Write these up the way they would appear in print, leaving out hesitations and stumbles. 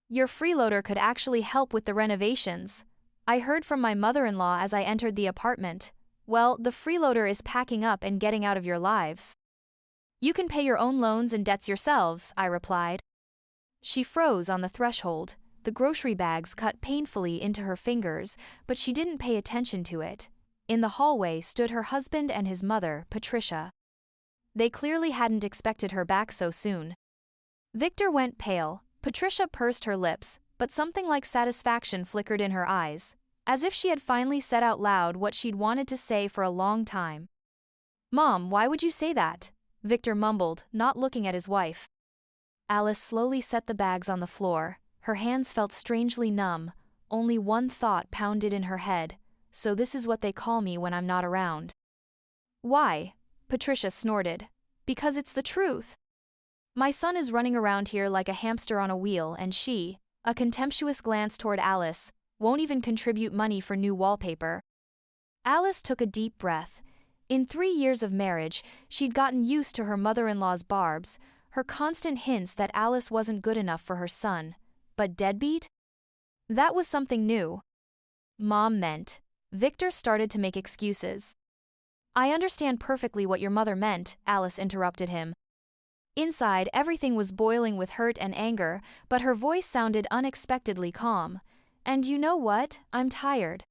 Your freeloader could actually help with the renovations. I heard from my mother-in-law as I entered the apartment. Well, the freeloader is packing up and getting out of your lives. You can pay your own loans and debts yourselves, I replied. She froze on the threshold. The grocery bags cut painfully into her fingers, but she didn't pay attention to it. In the hallway stood her husband and his mother, Patricia. They clearly hadn't expected her back so soon. Victor went pale. Patricia pursed her lips, but something like satisfaction flickered in her eyes, as if she had finally said out loud what she'd wanted to say for a long time. Mom, why would you say that? Victor mumbled, not looking at his wife. Alice slowly set the bags on the floor. Her hands felt strangely numb. Only one thought pounded in her head. So this is what they call me when I'm not around. Why? Patricia snorted. Because it's the truth. My son is running around here like a hamster on a wheel, and she, a contemptuous glance toward Alice, won't even contribute money for new wallpaper. Alice took a deep breath. In 3 years of marriage, she'd gotten used to her mother-in-law's barbs, her constant hints that Alice wasn't good enough for her son. But deadbeat? That was something new. Mom meant. Victor started to make excuses. I understand perfectly what your mother meant, Alice interrupted him. Inside, everything was boiling with hurt and anger, but her voice sounded unexpectedly calm. And you know what? I'm tired.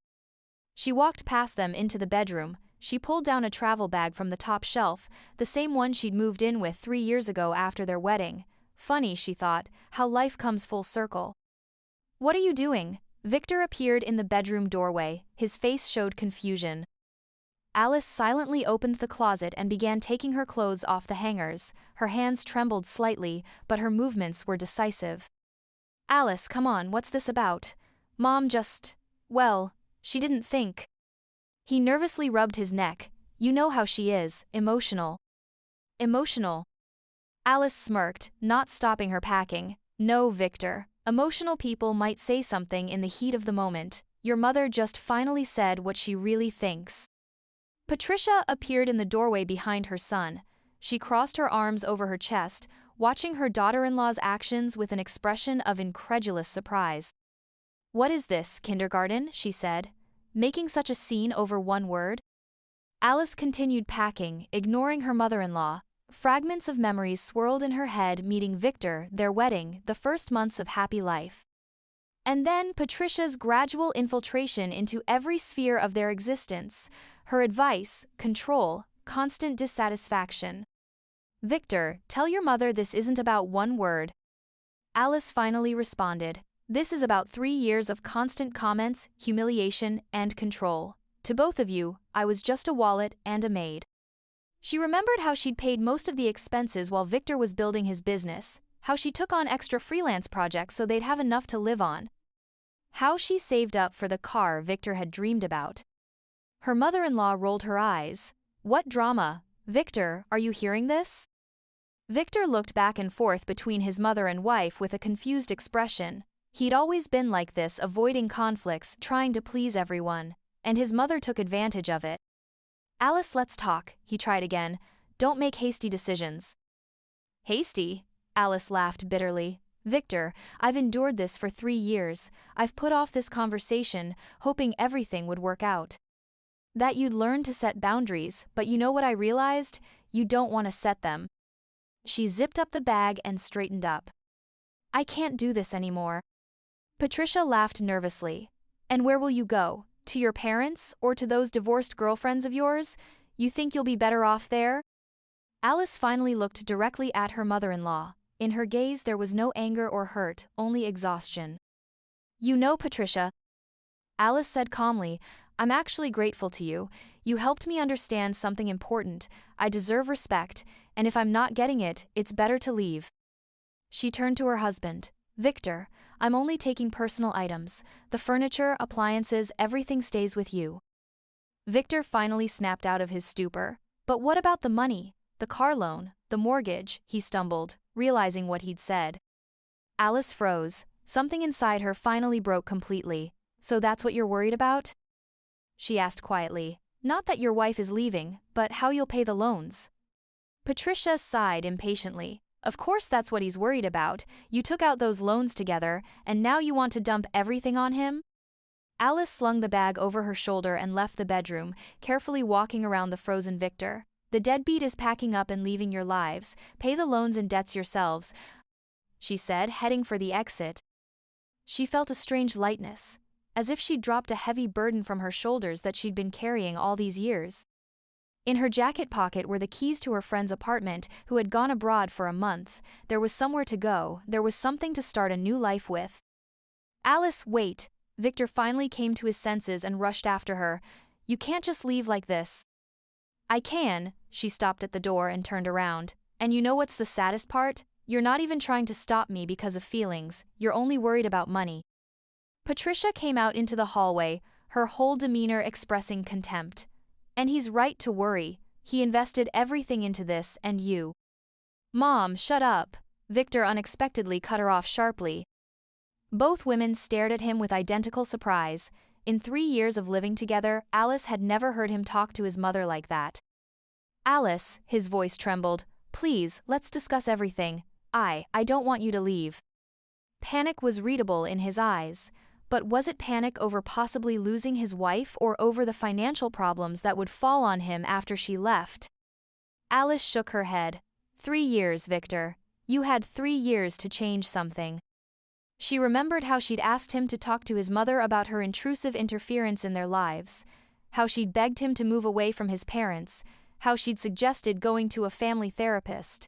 She walked past them into the bedroom. She pulled down a travel bag from the top shelf, the same one she'd moved in with 3 years ago after their wedding. Funny, she thought, how life comes full circle. What are you doing? Victor appeared in the bedroom doorway. His face showed confusion. Alice silently opened the closet and began taking her clothes off the hangers. Her hands trembled slightly, but her movements were decisive. Alice, come on, what's this about? Mom just… well, she didn't think. He nervously rubbed his neck. You know how she is, emotional. Emotional? Alice smirked, not stopping her packing. No, Victor. Emotional people might say something in the heat of the moment. Your mother just finally said what she really thinks. Patricia appeared in the doorway behind her son. She crossed her arms over her chest, watching her daughter-in-law's actions with an expression of incredulous surprise. What is this, kindergarten? She said, making such a scene over one word. Alice continued packing, ignoring her mother-in-law. Fragments of memories swirled in her head, meeting Victor, their wedding, the first months of happy life. And then Patricia's gradual infiltration into every sphere of their existence, her advice, control, constant dissatisfaction. Victor, tell your mother this isn't about one word. Alice finally responded. This is about 3 years of constant comments, humiliation, and control. To both of you, I was just a wallet and a maid. She remembered how she'd paid most of the expenses while Victor was building his business, how she took on extra freelance projects so they'd have enough to live on, how she saved up for the car Victor had dreamed about. Her mother-in-law rolled her eyes. What drama? Victor, are you hearing this? Victor looked back and forth between his mother and wife with a confused expression. He'd always been like this, avoiding conflicts, trying to please everyone, and his mother took advantage of it. Alice, let's talk, he tried again. Don't make hasty decisions. Hasty? Alice laughed bitterly. Victor, I've endured this for 3 years. I've put off this conversation, hoping everything would work out. That you'd learn to set boundaries, but you know what I realized? You don't want to set them. She zipped up the bag and straightened up. I can't do this anymore. Patricia laughed nervously. And where will you go? To your parents, or to those divorced girlfriends of yours? You think you'll be better off there? Alice finally looked directly at her mother-in-law. In her gaze there was no anger or hurt, only exhaustion. You know, Patricia, Alice said calmly, I'm actually grateful to you. You helped me understand something important. I deserve respect, and if I'm not getting it, it's better to leave. She turned to her husband. Victor, I'm only taking personal items. The furniture, appliances, everything stays with you. Victor finally snapped out of his stupor. But what about the money? The car loan, the mortgage, he stumbled, realizing what he'd said. Alice froze. Something inside her finally broke completely. So that's what you're worried about? She asked quietly. Not that your wife is leaving, but how you'll pay the loans. Patricia sighed impatiently. Of course that's what he's worried about. You took out those loans together, and now you want to dump everything on him? Alice slung the bag over her shoulder and left the bedroom, carefully walking around the frozen Victor. The deadbeat is packing up and leaving your lives. Pay the loans and debts yourselves, she said, heading for the exit. She felt a strange lightness, as if she'd dropped a heavy burden from her shoulders that she'd been carrying all these years. In her jacket pocket were the keys to her friend's apartment, who had gone abroad for a month. There was somewhere to go, there was something to start a new life with. Alice, wait! Victor finally came to his senses and rushed after her. You can't just leave like this. I can. She stopped at the door and turned around. And you know what's the saddest part? You're not even trying to stop me because of feelings, you're only worried about money. Patricia came out into the hallway, her whole demeanor expressing contempt. And he's right to worry. He invested everything into this, and you. Mom, shut up. Victor unexpectedly cut her off sharply. Both women stared at him with identical surprise. In 3 years of living together, Alice had never heard him talk to his mother like that. Alice, his voice trembled, please, let's discuss everything. I don't want you to leave. Panic was readable in his eyes. But was it panic over possibly losing his wife or over the financial problems that would fall on him after she left? Alice shook her head. 3 years, Victor. You had 3 years to change something. She remembered how she'd asked him to talk to his mother about her intrusive interference in their lives, how she'd begged him to move away from his parents, how she'd suggested going to a family therapist.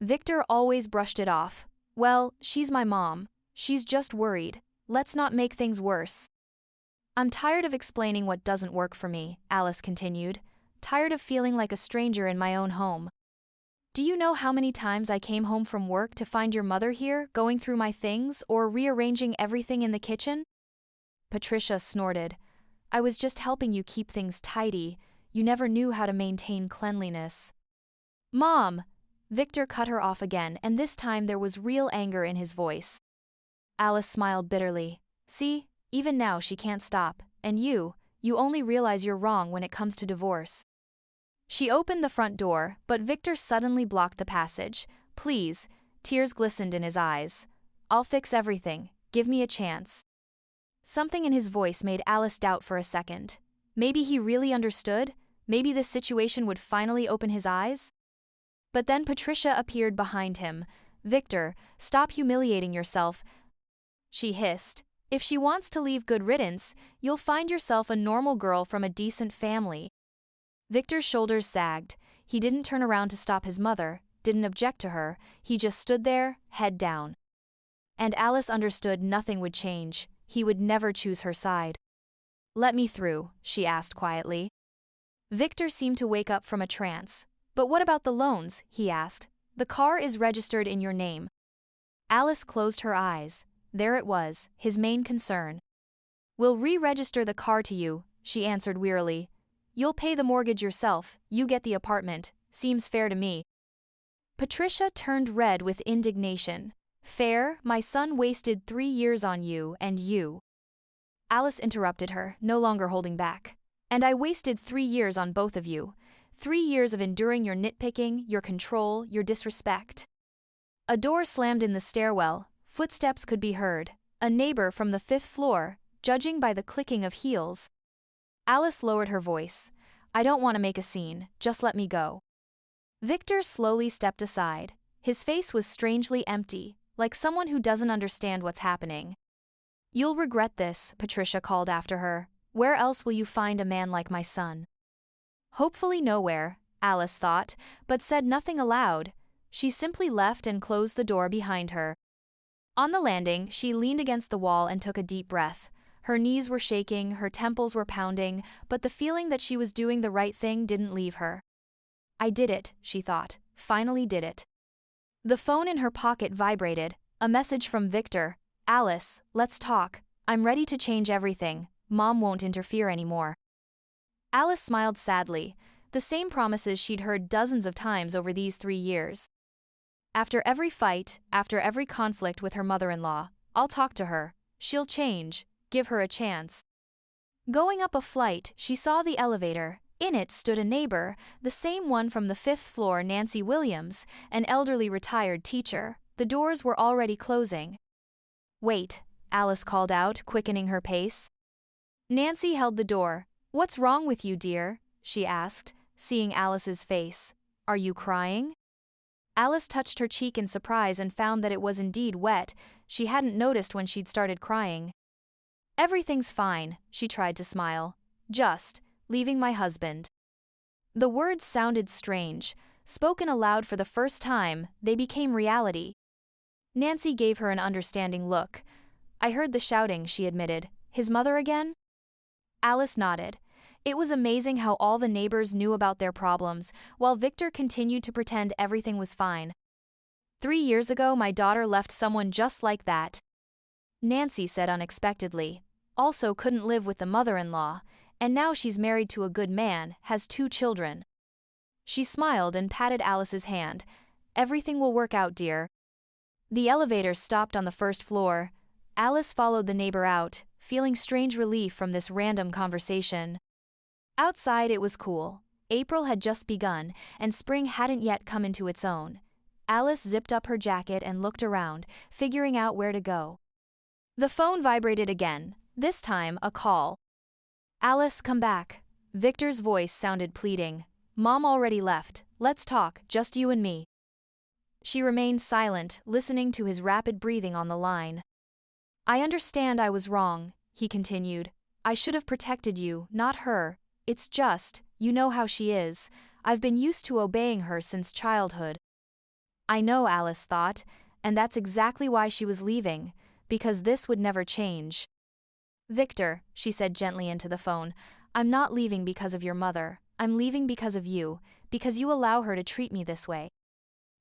Victor always brushed it off. Well, she's my mom. She's just worried. Let's not make things worse. I'm tired of explaining what doesn't work for me, Alice continued. Tired of feeling like a stranger in my own home. Do you know how many times I came home from work to find your mother here, going through my things, or rearranging everything in the kitchen? Patricia snorted. I was just helping you keep things tidy. You never knew how to maintain cleanliness. Mom! Victor cut her off again, and this time there was real anger in his voice. Alice smiled bitterly. See, even now she can't stop, and you only realize you're wrong when it comes to divorce. She opened the front door, but Victor suddenly blocked the passage. Please, tears glistened in his eyes. I'll fix everything, give me a chance. Something in his voice made Alice doubt for a second. Maybe he really understood? Maybe this situation would finally open his eyes? But then Patricia appeared behind him. Victor, stop humiliating yourself, she hissed. If she wants to leave, good riddance, you'll find yourself a normal girl from a decent family. Victor's shoulders sagged. He didn't turn around to stop his mother, didn't object to her, he just stood there, head down. And Alice understood nothing would change, he would never choose her side. Let me through, she asked quietly. Victor seemed to wake up from a trance. But what about the loans, he asked. The car is registered in your name. Alice closed her eyes. There it was, his main concern. We'll re-register the car to you, she answered wearily. You'll pay the mortgage yourself, you get the apartment, seems fair to me. Patricia turned red with indignation. Fair? My son wasted 3 years on you, and you. Alice interrupted her, no longer holding back. And I wasted 3 years on both of you. 3 years of enduring your nitpicking, your control, your disrespect. A door slammed in the stairwell, footsteps could be heard. A neighbor from the 5th floor, judging by the clicking of heels. Alice lowered her voice. I don't want to make a scene, just let me go. Victor slowly stepped aside. His face was strangely empty, like someone who doesn't understand what's happening. You'll regret this, Patricia called after her. Where else will you find a man like my son? Hopefully nowhere, Alice thought, but said nothing aloud. She simply left and closed the door behind her. On the landing, she leaned against the wall and took a deep breath. Her knees were shaking, her temples were pounding, but the feeling that she was doing the right thing didn't leave her. I did it, she thought. Finally did it. The phone in her pocket vibrated. A message from Victor. Alice, let's talk. I'm ready to change everything. Mom won't interfere anymore. Alice smiled sadly. The same promises she'd heard dozens of times over these 3 years. After every fight, after every conflict with her mother-in-law, I'll talk to her. She'll change. Give her a chance. Going up a flight, she saw the elevator. In it stood a neighbor, the same one from the fifth floor, Nancy Williams, an elderly retired teacher. The doors were already closing. "Wait," Alice called out, quickening her pace. Nancy held the door. "What's wrong with you, dear?" she asked, seeing Alice's face. "Are you crying?" Alice touched her cheek in surprise and found that it was indeed wet. She hadn't noticed when she'd started crying. "Everything's fine," she tried to smile. "Just leaving my husband." The words sounded strange. Spoken aloud for the first time, they became reality. Nancy gave her an understanding look. "I heard the shouting," she admitted. "His mother again?" Alice nodded. It was amazing how all the neighbors knew about their problems, while Victor continued to pretend everything was fine. 3 years ago, my daughter left someone just like that," Nancy said unexpectedly. "Also couldn't live with the mother-in-law, and now she's married to a good man, has 2 children." She smiled and patted Alice's hand. "Everything will work out, dear." The elevator stopped on the first floor. Alice followed the neighbor out, feeling strange relief from this random conversation. Outside it was cool. April had just begun, and spring hadn't yet come into its own. Alice zipped up her jacket and looked around, figuring out where to go. The phone vibrated again, this time a call. "Alice, come back." Victor's voice sounded pleading. "Mom already left. Let's talk, just you and me." She remained silent, listening to his rapid breathing on the line. "I understand I was wrong," he continued. "I should have protected you, not her. It's just, you know how she is. I've been used to obeying her since childhood." "I know," Alice thought, and that's exactly why she was leaving, because this would never change. "Victor," she said gently into the phone, "I'm not leaving because of your mother. I'm leaving because of you, because you allow her to treat me this way.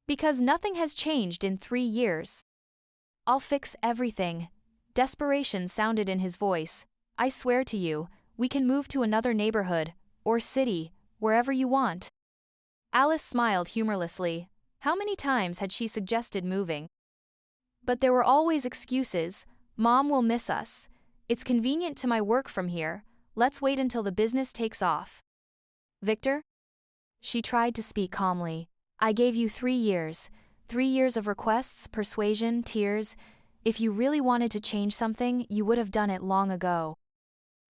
Because nothing has changed in 3 years. I'll fix everything." Desperation sounded in his voice. "I swear to you, we can move to another neighborhood, or city, wherever you want." Alice smiled humorlessly. How many times had she suggested moving? But there were always excuses. "Mom will miss us. It's convenient to my work from here. Let's wait until the business takes off." "Victor?" She tried to speak calmly. "I gave you 3 years. 3 years of requests, persuasion, tears. If you really wanted to change something, you would have done it long ago."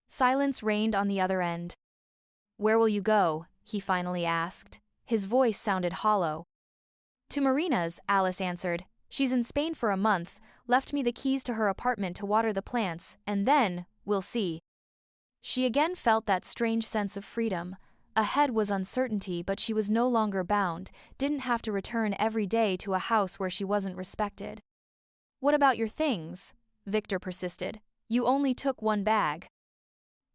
Silence reigned on the other end. "Where will you go?" he finally asked. His voice sounded hollow. "To Marina's," Alice answered. "She's in Spain for a month, left me the keys to her apartment to water the plants, and then, we'll see." She again felt that strange sense of freedom. Ahead was uncertainty, but she was no longer bound, didn't have to return every day to a house where she wasn't respected. "What about your things?" Victor persisted. "You only took 1 bag."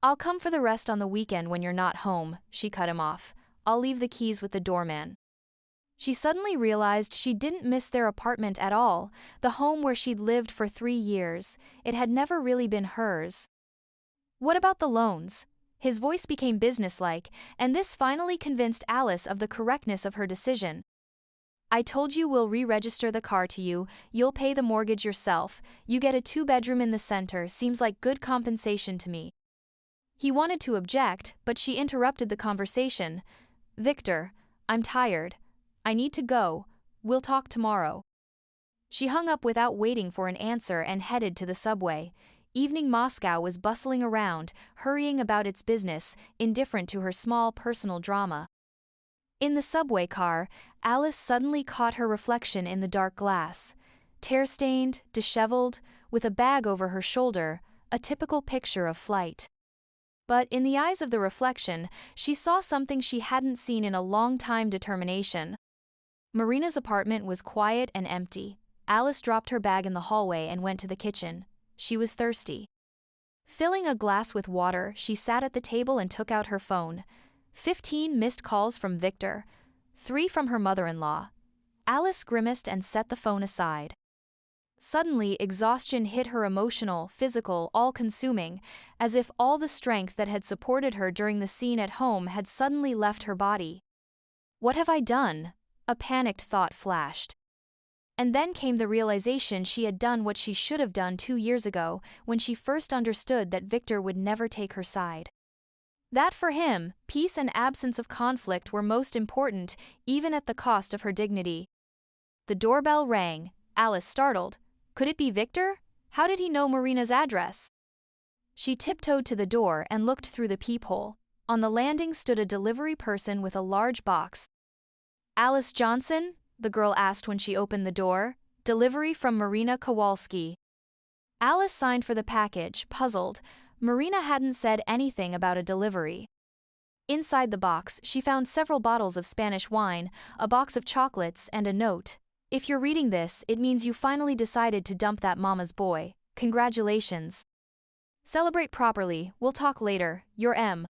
"I'll come for the rest on the weekend when you're not home," she cut him off. "I'll leave the keys with the doorman." She suddenly realized she didn't miss their apartment at all, the home where she'd lived for 3 years. It had never really been hers. "What about the loans?" His voice became businesslike, and this finally convinced Alice of the correctness of her decision. "I told you we'll re-register the car to you, you'll pay the mortgage yourself, you get a 2-bedroom in the center, seems like good compensation to me." He wanted to object, but she interrupted the conversation. "Victor, I'm tired. I need to go. We'll talk tomorrow." She hung up without waiting for an answer and headed to the subway. Evening Moscow was bustling around, hurrying about its business, indifferent to her small personal drama. In the subway car, Alice suddenly caught her reflection in the dark glass. Tear-stained, disheveled, with a bag over her shoulder, a typical picture of flight. But in the eyes of the reflection, she saw something she hadn't seen in a long time: determination. Marina's apartment was quiet and empty. Alice dropped her bag in the hallway and went to the kitchen. She was thirsty. Filling a glass with water, she sat at the table and took out her phone. 15 missed calls from Victor, 3 from her mother-in-law. Alice grimaced and set the phone aside. Suddenly, exhaustion hit her, emotional, physical, all-consuming, as if all the strength that had supported her during the scene at home had suddenly left her body. "What have I done?" A panicked thought flashed. And then came the realization she had done what she should have done 2 years ago, when she first understood that Victor would never take her side. That for him, peace and absence of conflict were most important, even at the cost of her dignity. The doorbell rang. Alice startled. Could it be Victor? How did he know Marina's address? She tiptoed to the door and looked through the peephole. On the landing stood a delivery person with a large box. Alice Johnson? The girl asked when she opened the door. Delivery from Marina Kowalski. Alice signed for the package, puzzled. Marina hadn't said anything about a delivery. Inside the box, she found several bottles of Spanish wine, a box of chocolates, and a note. If you're reading this, it means you finally decided to dump that mama's boy. Congratulations. Celebrate properly, we'll talk later, your M.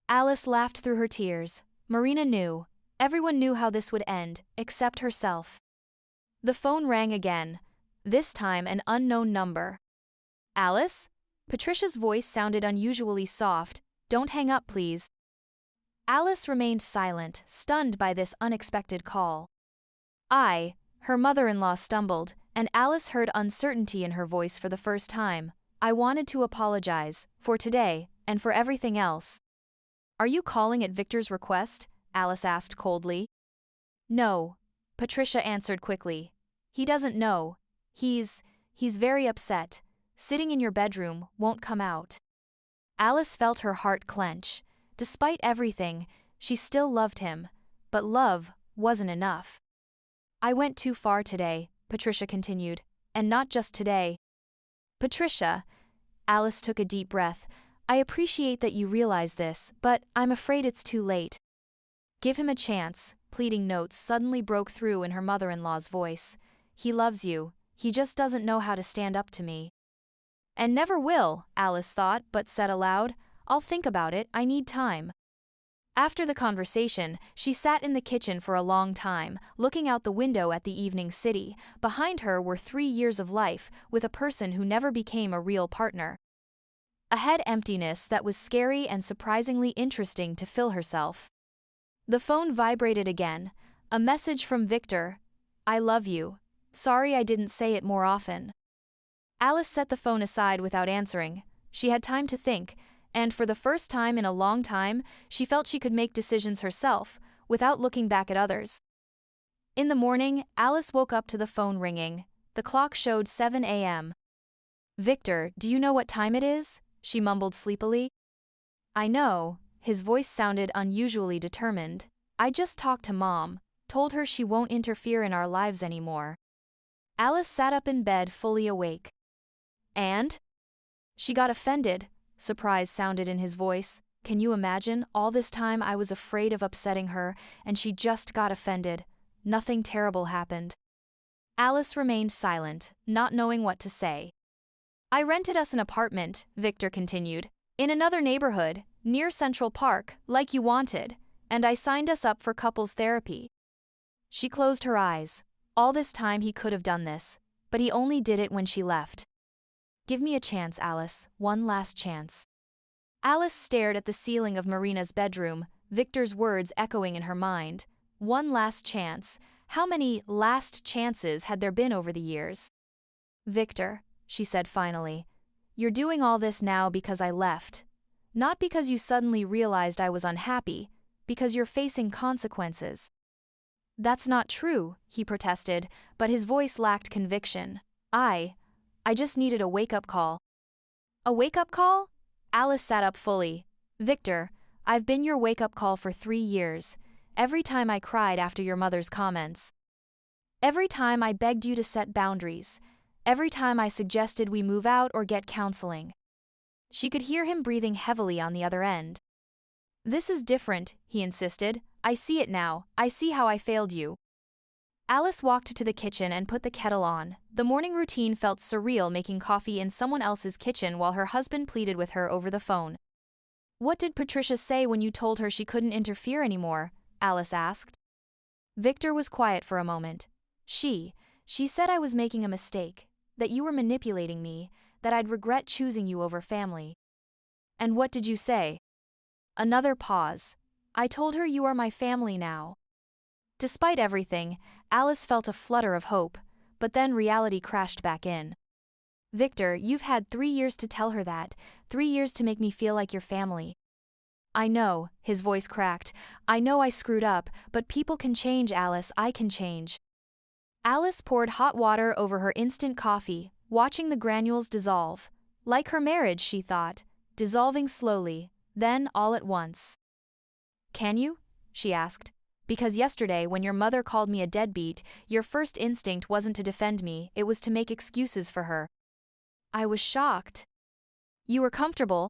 Alice laughed through her tears. Marina knew. Everyone knew how this would end, except herself. The phone rang again. This time an unknown number. Alice? Patricia's voice sounded unusually soft. Don't hang up, please. Alice remained silent, stunned by this unexpected call. Her mother-in-law stumbled, and Alice heard uncertainty in her voice for the first time. I wanted to apologize, for today, and for everything else. Are you calling at Victor's request? Alice asked coldly. No, Patricia answered quickly. He doesn't know. He's very upset. Sitting in your bedroom, won't come out. Alice felt her heart clench. Despite everything, she still loved him, but love wasn't enough. I went too far today, Patricia continued, and not just today. Patricia, Alice took a deep breath. I appreciate that you realize this, but I'm afraid it's too late. Give him a chance, pleading notes suddenly broke through in her mother-in-law's voice. He loves you, he just doesn't know how to stand up to me. And never will, Alice thought, but said aloud, I'll think about it, I need time. After the conversation, she sat in the kitchen for a long time, looking out the window at the evening city. Behind her were 3 years of life, with a person who never became a real partner. Ahead, emptiness that was scary and surprisingly interesting to fill herself. The phone vibrated again. A message from Victor. I love you. Sorry I didn't say it more often. Alice set the phone aside without answering. She had time to think, and for the first time in a long time, she felt she could make decisions herself, without looking back at others. In the morning, Alice woke up to the phone ringing. The clock showed 7 a.m. Victor, do you know what time it is? She mumbled sleepily. I know. His voice sounded unusually determined. I just talked to Mom, told her she won't interfere in our lives anymore. Alice sat up in bed fully awake. And? She got offended. Surprise sounded in his voice. Can you imagine? All this time I was afraid of upsetting her, and she just got offended. Nothing terrible happened. Alice remained silent, not knowing what to say. I rented us an apartment, Victor continued, in another neighborhood, near Central Park, like you wanted, and I signed us up for couples therapy. She closed her eyes. All this time he could have done this, but he only did it when she left. Give me a chance, Alice, one last chance. Alice stared at the ceiling of Marina's bedroom, Victor's words echoing in her mind. One last chance. How many last chances had there been over the years? Victor, she said finally, you're doing all this now because I left. Not because you suddenly realized I was unhappy, because you're facing consequences. That's not true, he protested, but his voice lacked conviction. I just needed a wake-up call. A wake-up call? Alice sat up fully. Victor, I've been your wake-up call for 3 years. Every time I cried after your mother's comments. Every time I begged you to set boundaries. Every time I suggested we move out or get counseling. She could hear him breathing heavily on the other end. This is different, he insisted. I see it now. I see how I failed you. Alice walked to the kitchen and put the kettle on. The morning routine felt surreal, making coffee in someone else's kitchen while her husband pleaded with her over the phone. What did Patricia say when you told her she couldn't interfere anymore? Alice asked. Victor was quiet for a moment. She said I was making a mistake, that you were manipulating me, that I'd regret choosing you over family. And what did you say? Another pause. I told her you are my family now. Despite everything, Alice felt a flutter of hope, but then reality crashed back in. Victor, you've had 3 years to tell her that, 3 years to make me feel like your family. I know, his voice cracked. I know I screwed up, but people can change, Alice, I can change. Alice poured hot water over her instant coffee, watching the granules dissolve. Like her marriage, she thought, dissolving slowly, then all at once. Can you? She asked. Because yesterday, when your mother called me a deadbeat, your first instinct wasn't to defend me, it was to make excuses for her. I was shocked. You were comfortable?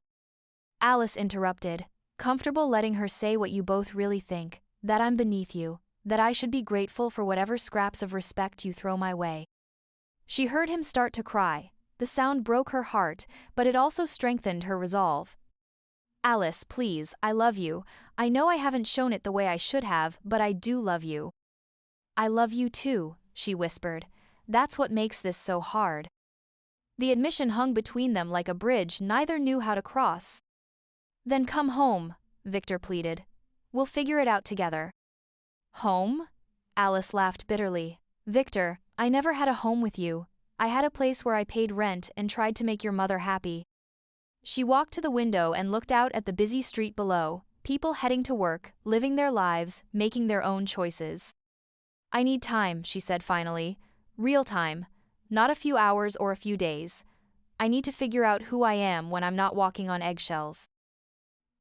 Alice interrupted. Comfortable letting her say what you both really think, that I'm beneath you, that I should be grateful for whatever scraps of respect you throw my way. She heard him start to cry. The sound broke her heart, but it also strengthened her resolve. Alice, please, I love you. I know I haven't shown it the way I should have, but I do love you. I love you too, she whispered. That's what makes this so hard. The admission hung between them like a bridge neither knew how to cross. Then come home, Victor pleaded. We'll figure it out together. Home? Alice laughed bitterly. Victor, I never had a home with you. I had a place where I paid rent and tried to make your mother happy. She walked to the window and looked out at the busy street below, people heading to work, living their lives, making their own choices. I need time, she said finally. Real time. Not a few hours or a few days. I need to figure out who I am when I'm not walking on eggshells.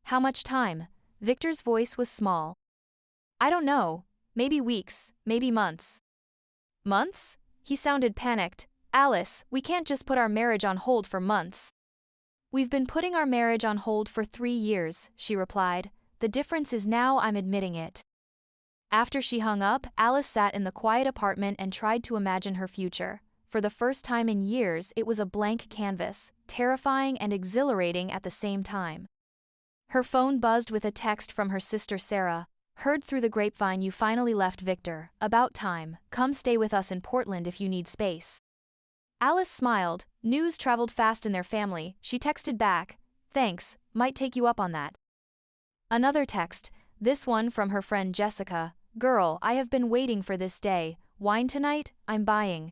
How much time? Victor's voice was small. I don't know. Maybe weeks, maybe months. Months? He sounded panicked. Alice, we can't just put our marriage on hold for months. We've been putting our marriage on hold for 3 years, she replied. The difference is now I'm admitting it. After she hung up, Alice sat in the quiet apartment and tried to imagine her future. For the first time in years, it was a blank canvas, terrifying and exhilarating at the same time. Her phone buzzed with a text from her sister Sarah. Heard through the grapevine you finally left Victor. About time. Come stay with us in Portland if you need space. Alice smiled. News traveled fast in their family. She texted back. Thanks, might take you up on that. Another text, this one from her friend Jessica. Girl, I have been waiting for this day. Wine tonight? I'm buying.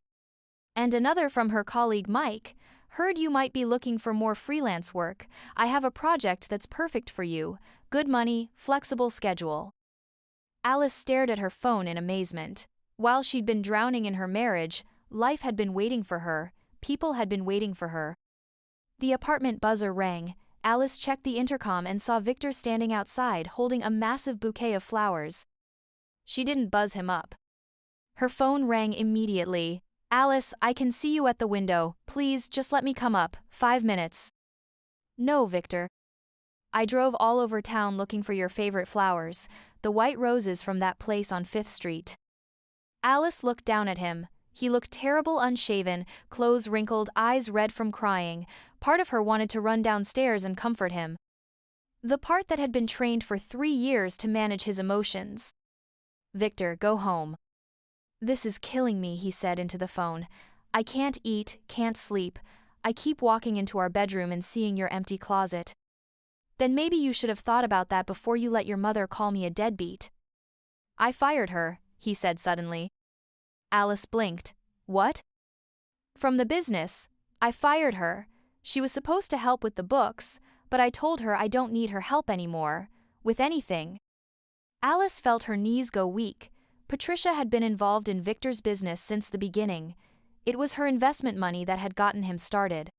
And another from her colleague Mike. Heard you might be looking for more freelance work. I have a project that's perfect for you. Good money, flexible schedule. Alice stared at her phone in amazement. While she'd been drowning in her marriage, life had been waiting for her, people had been waiting for her. The apartment buzzer rang. Alice checked the intercom and saw Victor standing outside holding a massive bouquet of flowers. She didn't buzz him up. Her phone rang immediately. Alice, I can see you at the window. Please, just let me come up. 5 minutes. No, Victor. I drove all over town looking for your favorite flowers, the white roses from that place on 5th Street. Alice looked down at him. He looked terrible, unshaven, clothes wrinkled, eyes red from crying. Part of her wanted to run downstairs and comfort him. The part that had been trained for 3 years to manage his emotions. Victor, go home. This is killing me, he said into the phone. I can't eat, can't sleep. I keep walking into our bedroom and seeing your empty closet. Then maybe you should have thought about that before you let your mother call me a deadbeat. I fired her, he said suddenly. Alice blinked. What? From the business. I fired her. She was supposed to help with the books, but I told her I don't need her help anymore, with anything. Alice felt her knees go weak. Patricia had been involved in Victor's business since the beginning. It was her investment money that had gotten him started.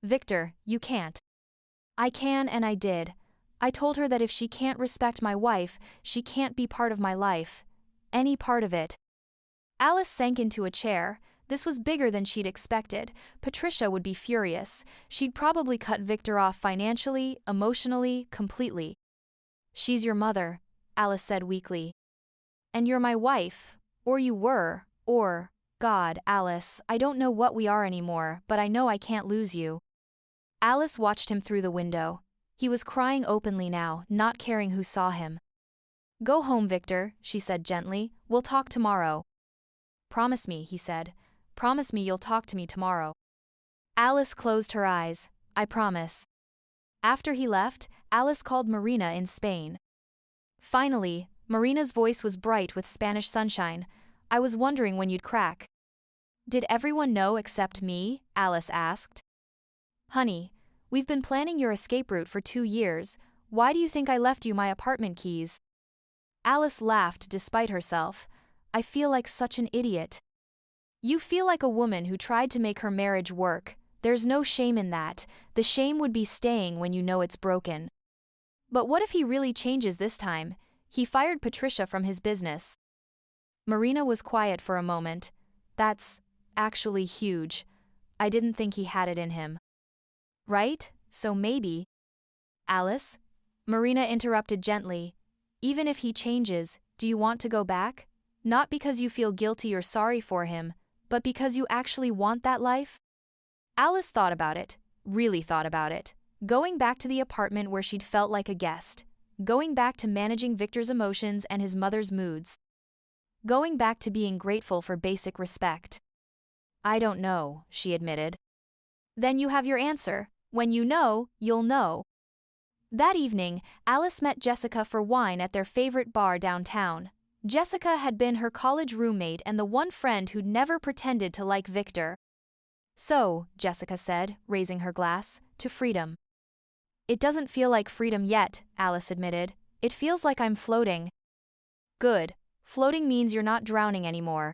Victor, you can't. I can and I did. I told her that if she can't respect my wife, she can't be part of my life. Any part of it. Alice sank into a chair. This was bigger than she'd expected. Patricia would be furious. She'd probably cut Victor off financially, emotionally, completely. She's your mother, Alice said weakly. And you're my wife. Or you were. Or, God, Alice, I don't know what we are anymore, but I know I can't lose you. Alice watched him through the window. He was crying openly now, not caring who saw him. Go home, Victor, she said gently. We'll talk tomorrow. Promise me, he said. Promise me you'll talk to me tomorrow. Alice closed her eyes. I promise. After he left, Alice called Marina in Spain. Finally, Marina's voice was bright with Spanish sunshine. I was wondering when you'd crack. Did everyone know except me? Alice asked. Honey, we've been planning your escape route for 2 years. Why do you think I left you my apartment keys? Alice laughed despite herself. I feel like such an idiot. You feel like a woman who tried to make her marriage work. There's no shame in that. The shame would be staying when you know it's broken. But what if he really changes this time? He fired Patricia from his business. Marina was quiet for a moment. That's actually huge. I didn't think he had it in him. Right? So maybe. Alice? Marina interrupted gently. Even if he changes, do you want to go back? Not because you feel guilty or sorry for him, but because you actually want that life? Alice thought about it, really thought about it. Going back to the apartment where she'd felt like a guest. Going back to managing Victor's emotions and his mother's moods. Going back to being grateful for basic respect. I don't know, she admitted. Then you have your answer. When you know, you'll know. That evening, Alice met Jessica for wine at their favorite bar downtown. Jessica had been her college roommate and the one friend who'd never pretended to like Victor. So, Jessica said, raising her glass, to freedom. It doesn't feel like freedom yet, Alice admitted. It feels like I'm floating. Good. Floating means you're not drowning anymore.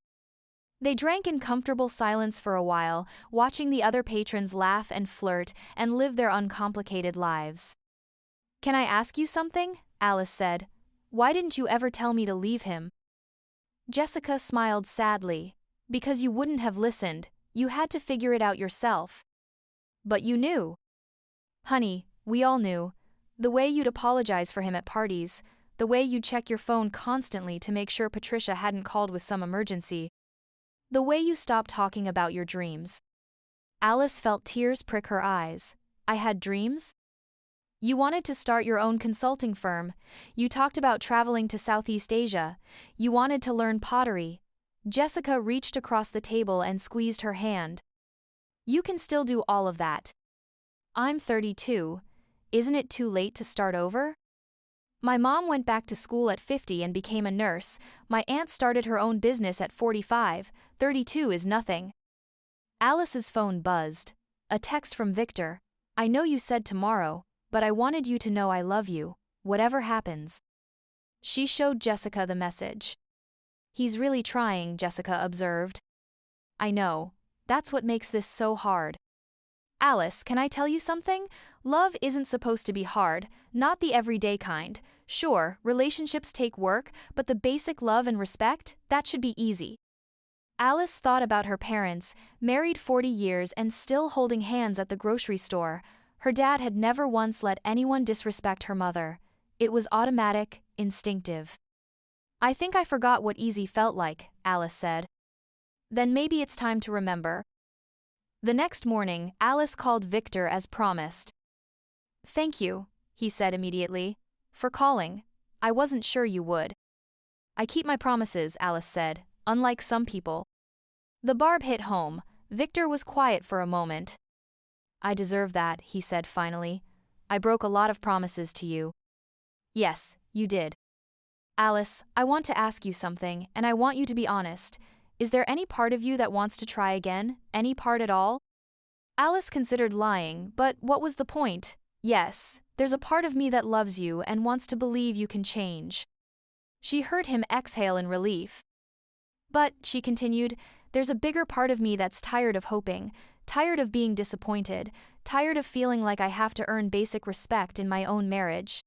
They drank in comfortable silence for a while, watching the other patrons laugh and flirt and live their uncomplicated lives. Can I ask you something? Alice said. Why didn't you ever tell me to leave him? Jessica smiled sadly. Because you wouldn't have listened. You had to figure it out yourself. But you knew. Honey, we all knew. The way you'd apologize for him at parties, the way you'd check your phone constantly to make sure Patricia hadn't called with some emergency. The way you stopped talking about your dreams. Alice felt tears prick her eyes. I had dreams? You wanted to start your own consulting firm. You talked about traveling to Southeast Asia. You wanted to learn pottery. Jessica reached across the table and squeezed her hand. You can still do all of that. I'm 32. Isn't it too late to start over? My mom went back to school at 50 and became a nurse. My aunt started her own business at 45. 32 is nothing. Alice's phone buzzed. A text from Victor. I know you said tomorrow, but I wanted you to know I love you, whatever happens. She showed Jessica the message. He's really trying, Jessica observed. I know. That's what makes this so hard. Alice, can I tell you something? Love isn't supposed to be hard, not the everyday kind. Sure, relationships take work, but the basic love and respect, that should be easy. Alice thought about her parents, married 40 years and still holding hands at the grocery store. Her dad had never once let anyone disrespect her mother. It was automatic, instinctive. I think I forgot what easy felt like, Alice said. Then maybe it's time to remember. The next morning, Alice called Victor as promised. Thank you, he said immediately, for calling. I wasn't sure you would. I keep my promises, Alice said, unlike some people. The barb hit home. Victor was quiet for a moment. I deserve that, he said finally. I broke a lot of promises to you. Yes, you did. Alice, I want to ask you something, and I want you to be honest. Is there any part of you that wants to try again? Any part at all? Alice considered lying, but what was the point? Yes, there's a part of me that loves you and wants to believe you can change. She heard him exhale in relief. But, she continued, there's a bigger part of me that's tired of hoping, tired of being disappointed, tired of feeling like I have to earn basic respect in my own marriage.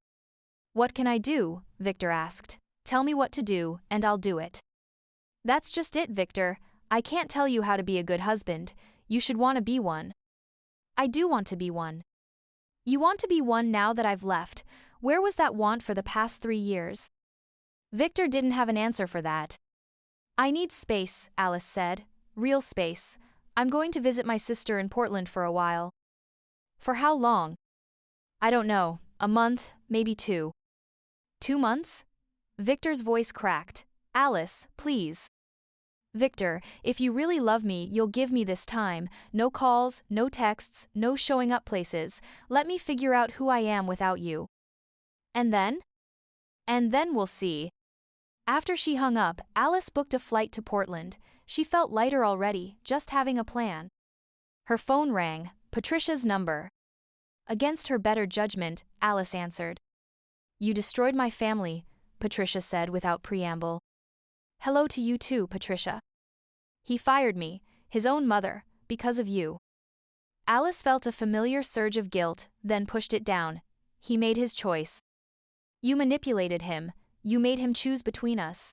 What can I do? Victor asked. Tell me what to do, and I'll do it. That's just it, Victor. I can't tell you how to be a good husband. You should want to be one. I do want to be one. You want to be one now that I've left. Where was that want for the past 3 years? Victor didn't have an answer for that. I need space, Alice said. Real space. I'm going to visit my sister in Portland for a while. For how long? I don't know. A month, maybe 2. 2 months? Victor's voice cracked. Alice, please. Victor, if you really love me, you'll give me this time. No calls, no texts, no showing up places. Let me figure out who I am without you. And then? And then we'll see. After she hung up, Alice booked a flight to Portland. She felt lighter already, just having a plan. Her phone rang, Patricia's number. Against her better judgment, Alice answered. You destroyed my family, Patricia said without preamble. Hello to you too, Patricia. He fired me, his own mother, because of you. Alice felt a familiar surge of guilt, then pushed it down. He made his choice. You manipulated him, you made him choose between us.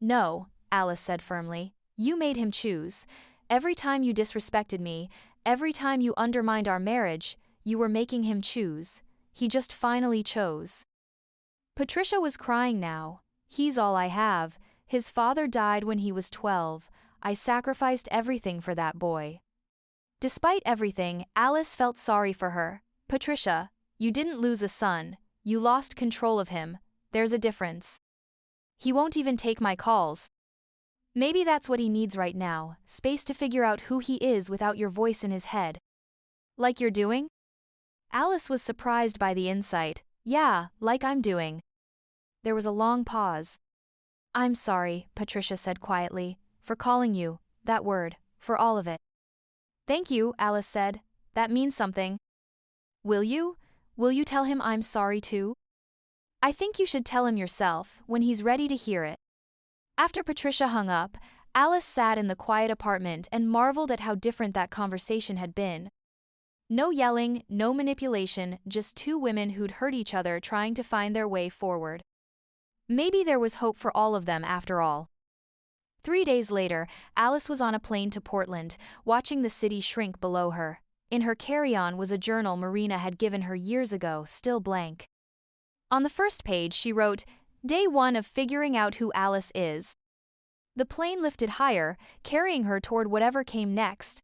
No, Alice said firmly, you made him choose. Every time you disrespected me, every time you undermined our marriage, you were making him choose. He just finally chose. Patricia was crying now. He's all I have. His father died when he was 12. I sacrificed everything for that boy. Despite everything, Alice felt sorry for her. Patricia, you didn't lose a son. You lost control of him. There's a difference. He won't even take my calls. Maybe that's what he needs right now, space to figure out who he is without your voice in his head. Like you're doing? Alice was surprised by the insight. Yeah, like I'm doing. There was a long pause. I'm sorry, Patricia said quietly, for calling you, that word, for all of it. Thank you, Alice said. That means something. Will you? Will you tell him I'm sorry too? I think you should tell him yourself, when he's ready to hear it. After Patricia hung up, Alice sat in the quiet apartment and marveled at how different that conversation had been. No yelling, no manipulation, just two women who'd hurt each other trying to find their way forward. Maybe there was hope for all of them after all. 3 days later, Alice was on a plane to Portland, watching the city shrink below her. In her carry-on was a journal Marina had given her years ago, still blank. On the first page she wrote, Day 1 of figuring out who Alice is. The plane lifted higher, carrying her toward whatever came next.